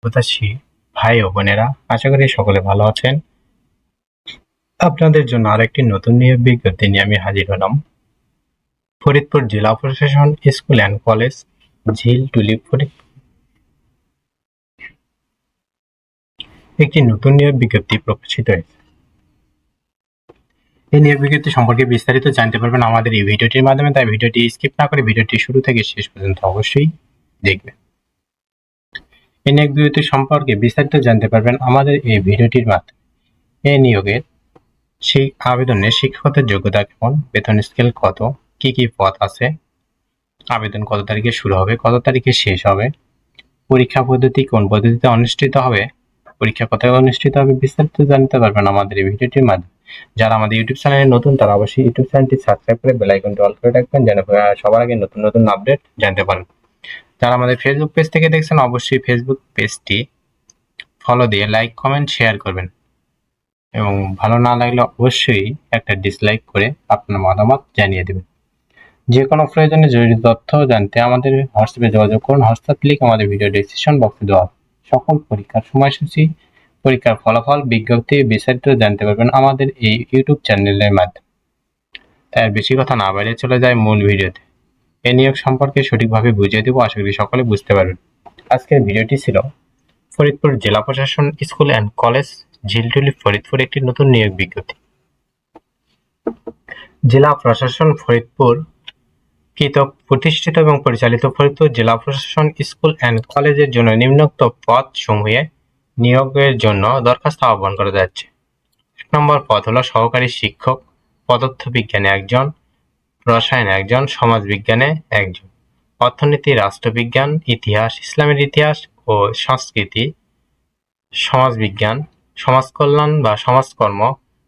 প্রত্যাশী ভাই ও বোনেরা, আশা করি সকলে ভালো আছেন। আপনাদের জন্য আরেকটি নতুন নিয়োগ বিজ্ঞপ্তি নিয়ে আমি হাজির হলাম। ফরিদপুর জেলা প্রশাসন school and college, Jhiltuli Faridpur একটি নতুন নিয়োগ বিজ্ঞপ্তি প্রকাশিত হয়েছে। এই নিয়োগ বিজ্ঞপ্তি সম্পর্কে বিস্তারিত জানতে পারবেন আমাদের এই ভিডিওটির মাধ্যমে, তাই ভিডিওটি স্কিপ না করে ভিডিওটি শুরু থেকে শেষ পর্যন্ত অবশ্যই দেখবেন। এই নিয়োগ বিজ্ঞপ্তি সম্পর্কে বিস্তারিত জানতে পারবেন আমাদের এই ভিডিওটির মাধ্যমে। এই নিয়োগের সেই আবেদনের শিক্ষকতার যোগ্যতা কেমন, বেতন স্কেল কত, কি কি পদ আছে, আবেদন কত তারিখে শুরু হবে, কত তারিখে শেষ হবে, পরীক্ষা পদ্ধতি কোন পদ্ধতিতে অনুষ্ঠিত হবে, পরীক্ষা কোথায় অনুষ্ঠিত হবে, বিস্তারিত জানতে পারবেন আমাদের এই ভিডিওটির মাধ্যমে। যারা আমাদের ইউটিউব চ্যানেলে নতুন তারা অবশ্যই ইউটিউব চ্যানেলটি সাবস্ক্রাইব করে বেল আইকনটি অল করে রাখবেন, যেন সবার আগে নতুন নতুন আপডেট জানতে পারেন। যারা আমাদের ফেসবুক পেজ থেকে দেখছেন অবশ্যই ফেসবুক পেজটি ফলো দিয়ে লাইক, কমেন্ট, শেয়ার করবেন এবং ভালো না লাগলে অবশ্যই একটা ডিসলাইক করে আপনার মতামত জানিয়ে দেবেন। যে কোনো প্রয়োজনে জরুরি তথ্য জানতে আমাদের হোয়াটসঅ্যাপে যোগাযোগ করুন। হোয়াটসঅ্যাপ লিংক আমাদের ভিডিও ডেসক্রিপশন বক্সে দেওয়া হবে। সকল পরীক্ষার সময়সূচি, পরীক্ষার ফলাফল, বিজ্ঞপ্তি বিস্তারিত জানতে পারবেন আমাদের এই ইউটিউব চ্যানেলের মাধ্যমে। তাই আর বেশি কথা না বাইরে চলে যায় মূল ভিডিওতে। এই নিয়োগ সম্পর্কে সঠিকভাবে বুঝিয়ে দেবো, আশা করি সকলে বুঝতে পারবেন। আজকের ভিডিওটি ছিল ফরিদপুর জেলা প্রশাসন school and college, Jhiltuli Faridpur একটি নতুন নিয়োগ বিজ্ঞপ্তি। জেলা প্রশাসন ফরিদপুর কর্তৃক প্রতিষ্ঠিত এবং পরিচালিত ফরিদপুর জেলা প্রশাসন স্কুল অ্যান্ড কলেজের জন্য নিম্নোক্ত পদ সমূহে নিয়োগের জন্য দরখাস্ত আহ্বান করা যাচ্ছে। 1 নম্বর পদ হলো সহকারী শিক্ষক, পদার্থবিজ্ঞানে 1 জন, রসায়নে 1 জন, সমাজবিজ্ঞানে 1 জন, অর্থনীতি, রাষ্ট্রবিজ্ঞান, ইতিহাস, ইসলামের ইতিহাস ও সংস্কৃতি, সমাজবিজ্ঞান, সমাজকল্যাণ বা সমাজকর্ম,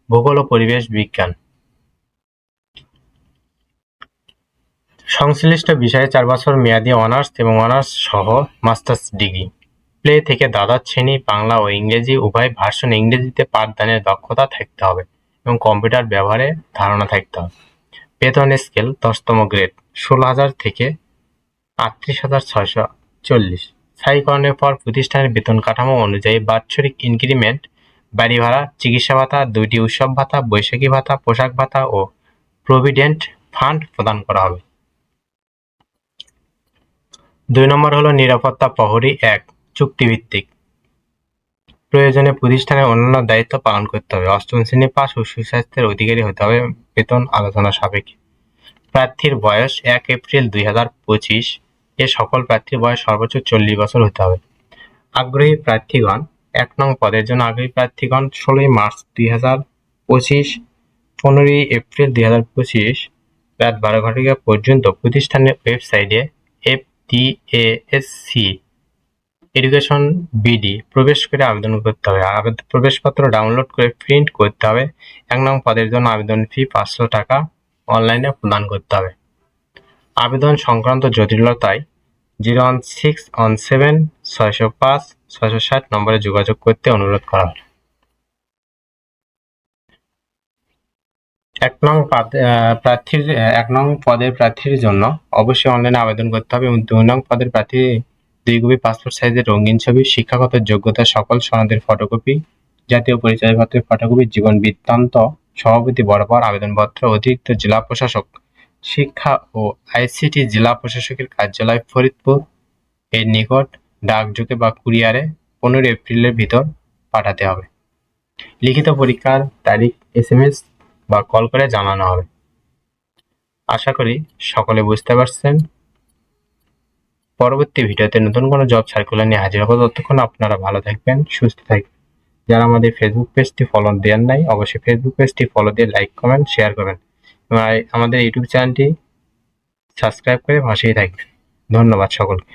ভূগোল ও পরিবেশ বিজ্ঞান। সংশ্লিষ্ট বিষয়ে 4 বছর মেয়াদী অনার্স এবং অনার্স সহ মাস্টার্স ডিগ্রি। প্লে থেকে দ্বাদশ শ্রেণী বাংলা ও ইংরেজি উভয় ভার্সন ইংরেজিতে পাঠদানের দক্ষতা থাকতে হবে এবং কম্পিউটার ব্যবহারে ধারণা থাকতে হবে। বেতন স্কেল 10তম গ্রেড 16,000 থেকে 38,640। স্থায়ীকরণের পর প্রতিষ্ঠানের বেতন কাঠামো অনুযায়ী বাৎসরিক ইনক্রিমেন্ট, বাড়ি ভাড়া, চিকিৎসা ভাতা, 2টি উৎসব ভাতা, বৈশাখী ভাতা, পোশাক ভাতা ও প্রভিডেন্ট ফান্ড প্রদান করা হবে। 2 নম্বর হলো নিরাপত্তা প্রহরী 1, চুক্তিভিত্তিক। প্রয়োজনে প্রতিষ্ঠানের অন্যান্য দায়িত্ব পালন করতে হবে। 8ম শ্রেণী পাস ও সুস্বাস্থ্যের অধিকারী হতে হবে। বেতন আলোচনা সাপেক্ষে। প্রার্থীর বয়স 1 এপ্রিল 2025 এ সকল প্রার্থীর বয়স সর্বোচ্চ 40 বছর হতে হবে। আগ্রহী প্রার্থীগণ 1 নং পদের জন্য আগ্রহী প্রার্থীগণ 16 মার্চ 2025, 15 এপ্রিল 2025 রাত 12 ঘটিকা পর্যন্ত প্রতিষ্ঠানের ওয়েবসাইটে FTASC এডুকেশন বিডি প্রবেশ করে আবেদন করতে হবে। প্রবেশপত্র ডাউনলোড করে প্রিন্ট করতে হবে। 1 নং পদের জন্য আবেদন ফি 500 টাকা অনলাইনে প্রদান করতে হবে। আবেদন সংক্রান্ত জটিলতায় 01617-605-660 নম্বরে যোগাযোগ করতে অনুরোধ করা হয়। 1 নং পদের প্রার্থীর জন্য অবশ্যই অনলাইনে আবেদন করতে হবে এবং 2 নং পদের প্রার্থী 2 কপি পাসপোর্ট সাইজের রঙিন ছবি, শিক্ষাগত যোগ্যতা সকল সনদের ফটোকপি, জাতীয় পরিচয়পত্রের ফটোকপি, জীবন বৃত্তান্ত সভাপতি বরাবর আবেদনপত্র অতিরিক্ত জেলা প্রশাসক শিক্ষা ও আইসিটি জেলা প্রশাসকের কার্যালয় ফরিদপুর এর নিকট ডাকযোগে বা কুরিয়ারে 15 এপ্রিলের ভিতর পাঠাতে হবে। লিখিত পরীক্ষার তারিখ SMS বা কল করে জানানো হবে। আশা করি সকলে বুঝতে পারছেন। পরবর্তী ভিডিওতে নতুন কোনো জব সার্কুলার নিয়ে হাজির হব। ততক্ষণ আপনারা ভালো থাকবেন, সুস্থ থাকবেন। যারা আমাদের ফেসবুক পেজটি ফলো দেন নাই অবশ্যই ফেসবুক পেজটি ফলো দিয়ে লাইক, কমেন্ট, শেয়ার করবেন এবং আমাদের ইউটিউব চ্যানেলটি সাবস্ক্রাইব করে পাশেই থাকবেন। ধন্যবাদ সকলকে।